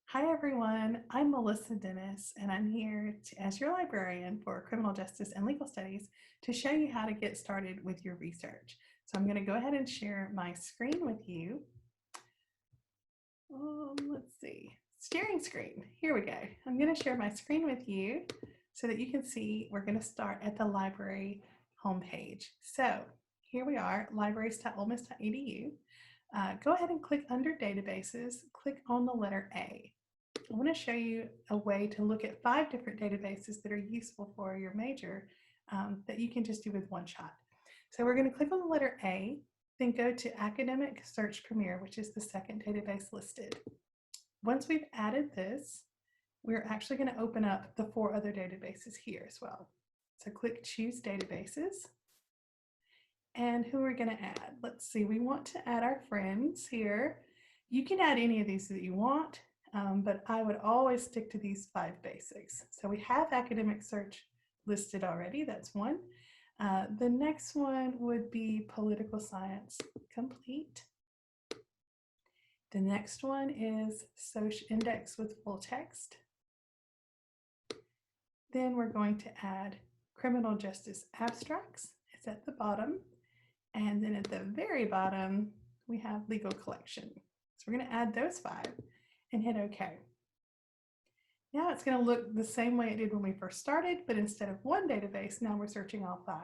Hi everyone, I'm Melissa Dennis and I'm here as your librarian for criminal justice and legal studies to show you how to get started with your research. So I'm going to go ahead and share my screen with you. Let's see, sharing screen. Here we go. I'm going to share my screen with you so that you can see we're going to start at the library homepage. So here we are, libraries.olemiss.edu. Go ahead and click under databases, click on the letter A. I want to show you a way to look at 5 different databases that are useful for your major that you can just do with one shot. So we're going to click on the letter A, then go to Academic Search Premier, which is the second database listed. Once we've added this, we're actually going to open up the 4 other databases here as well. So click Choose Databases. And who we're going to add? Let's see, we want to add our friends here. You can add any of these that you want. But I would always stick to these 5 basics. So we have academic search listed already, that's one. The next one would be political science complete. The next one is social index with full text. Then we're going to add criminal justice abstracts, it's at the bottom. And then at the very bottom, we have legal collection. So we're going to add those 5. And hit OK. Now it's going to look the same way it did when we first started, but instead of one database, now we're searching all 5.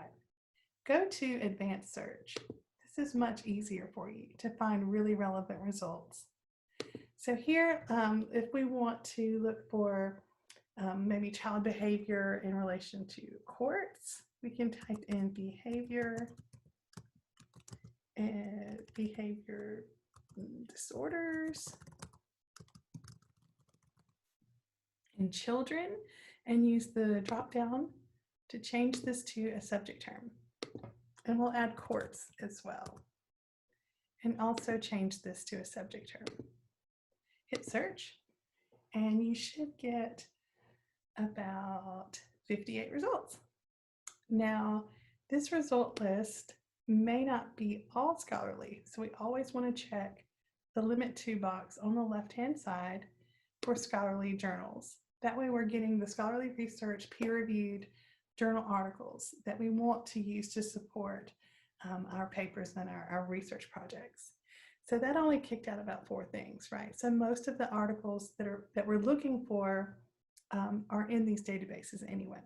Go to Advanced Search. This is much easier for you to find really relevant results. So here, if we want to look for maybe child behavior in relation to courts, we can type in behavior and behavior disorders in children and use the drop down to change this to a subject term. And we'll add courts as well. And also change this to a subject term. Hit search and you should get about 58 results. Now, this result list may not be all scholarly, so we always want to check the limit to box on the left-hand side for scholarly journals. That way we're getting the scholarly research, peer-reviewed journal articles that we want to use to support our papers and our research projects. So that only kicked out about 4 things, right? So most of the articles that we're looking for are in these databases anyway.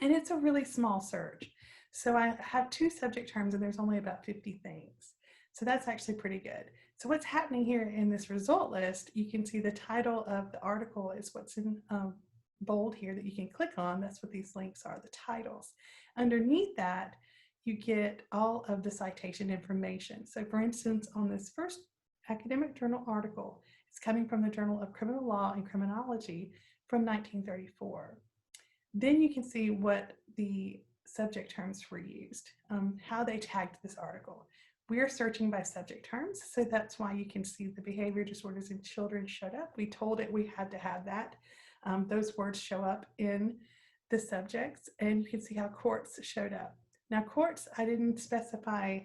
And it's a really small search. So I have 2 subject terms and there's only about 50 things. So that's actually pretty good. So what's happening here in this result list, you can see the title of the article is what's in bold here that you can click on. That's what these links are, the titles. Underneath that, you get all of the citation information. So for instance, on this first academic journal article, it's coming from the Journal of Criminal Law and Criminology from 1934. Then you can see what the subject terms were used, how they tagged this article. We are searching by subject terms, so that's why you can see the behavior disorders in children showed up. We told it we had to have that. Those words show up in the subjects, and you can see how courts showed up. Now courts, I didn't specify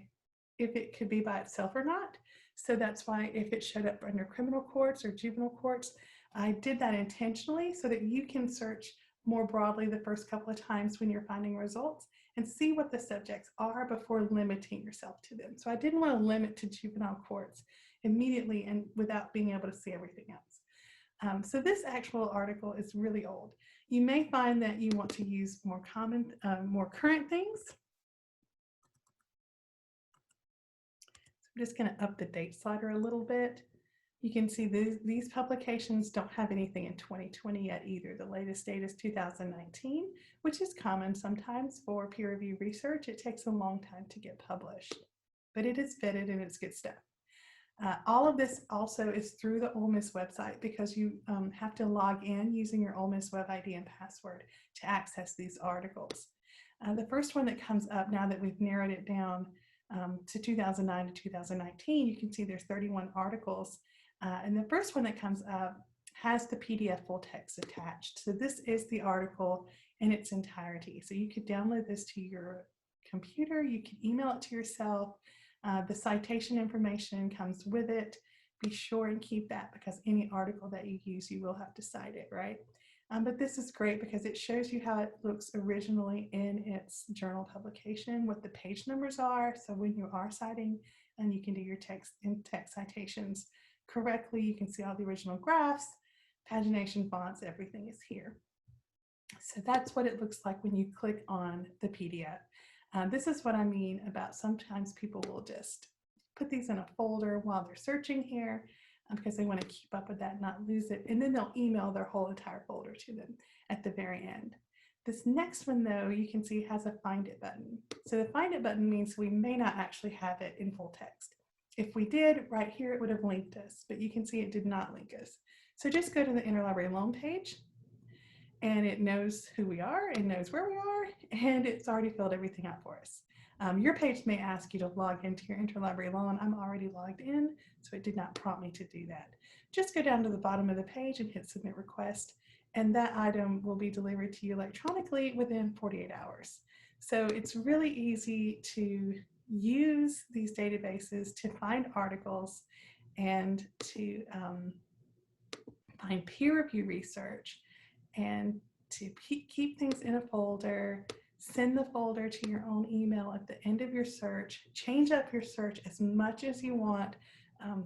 if it could be by itself or not, so that's why if it showed up under criminal courts or juvenile courts, I did that intentionally so that you can search more broadly the first couple of times when you're finding results and see what the subjects are before limiting yourself to them. So I didn't want to limit to juvenile courts immediately and without being able to see everything else. So this actual article is really old. You may find that you want to use more common, more current things. So I'm just going to up the date slider a little bit. You can see these publications don't have anything in 2020 yet either. The latest date is 2019, which is common sometimes for peer review research. It takes a long time to get published, but it is vetted and it's good stuff. All of this also is through the Ole Miss website because you have to log in using your Ole Miss web ID and password to access these articles. The first one that comes up now that we've narrowed it down to 2009 to 2019, you can see there's 31 articles. And the first one that comes up has the PDF full text attached. So this is the article in its entirety. So you could download this to your computer, you can email it to yourself. The citation information comes with it, be sure and keep that, because any article that you use, you will have to cite it, right? But this is great because it shows you how it looks originally in its journal publication, what the page numbers are. So when you are citing, and you can do your text citations correctly, you can see all the original graphs, pagination, fonts, everything is here. So that's what it looks like when you click on the PDF. This is what I mean about sometimes people will just put these in a folder while they're searching here because they want to keep up with that and not lose it. And then they'll email their whole entire folder to them at the very end. This next one, though, you can see has a Find It button. So the Find It button means we may not actually have it in full text. If we did, right here, it would have linked us, but you can see it did not link us. So just go to the Interlibrary Loan page, and it knows who we are, it knows where we are, and it's already filled everything out for us. Your page may ask you to log into your interlibrary loan. I'm already logged in, so it did not prompt me to do that. Just go down to the bottom of the page and hit Submit Request, and that item will be delivered to you electronically within 48 hours. So it's really easy to use these databases to find articles and to find peer review research, and to keep things in a folder, send the folder to your own email at the end of your search, change up your search as much as you want,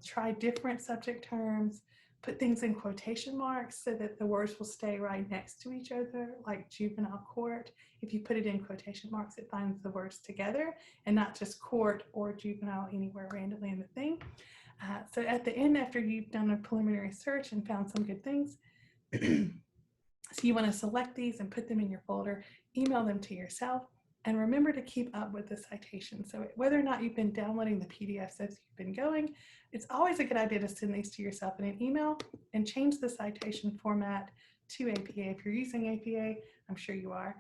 try different subject terms, put things in quotation marks so that the words will stay right next to each other, like juvenile court. If you put it in quotation marks, it finds the words together and not just court or juvenile anywhere randomly in the thing. So at the end, after you've done a preliminary search and found some good things, so you want to select these and put them in your folder, email them to yourself, and remember to keep up with the citation. So whether or not you've been downloading the PDFs as you've been going, it's always a good idea to send these to yourself in an email and change the citation format to APA. If you're using APA, I'm sure you are.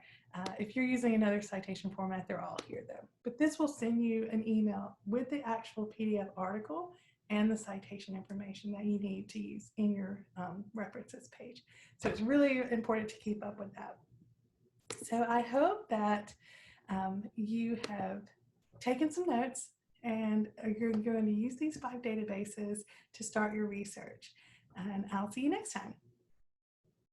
If you're using another citation format, they're all here though. But this will send you an email with the actual PDF article and the citation information that you need to use in your references page. So it's really important to keep up with that. So I hope that you have taken some notes and you're going to use these 5 databases to start your research. And I'll see you next time.